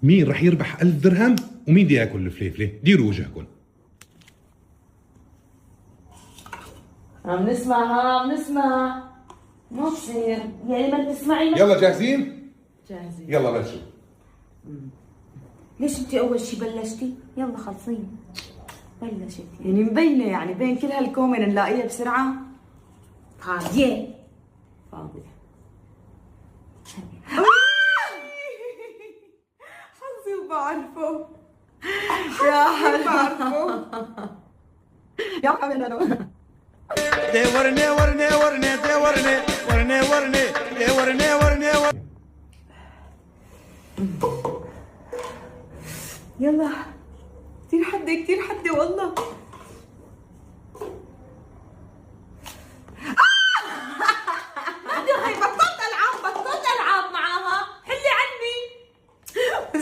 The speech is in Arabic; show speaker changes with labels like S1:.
S1: مين رح يربح 1000 درهم ومين بده ياكل الفليفله؟ ديروا وجهكم.
S2: عم نسمع ما بصير يعني ما بتسمعي
S1: يلا جاهزين؟
S2: جاهزين.
S1: يلا بلشوا.
S2: ليش انت اول شي بلشتي؟ يلا خلصين. بلشت يعني مبينه يعني بين كل هالكومن نلاقيها بسرعه. فاضيه فاضيه. حظي وبعرفه يا حلو بعرفه يا حبيبي انا يلا كثير حده والله.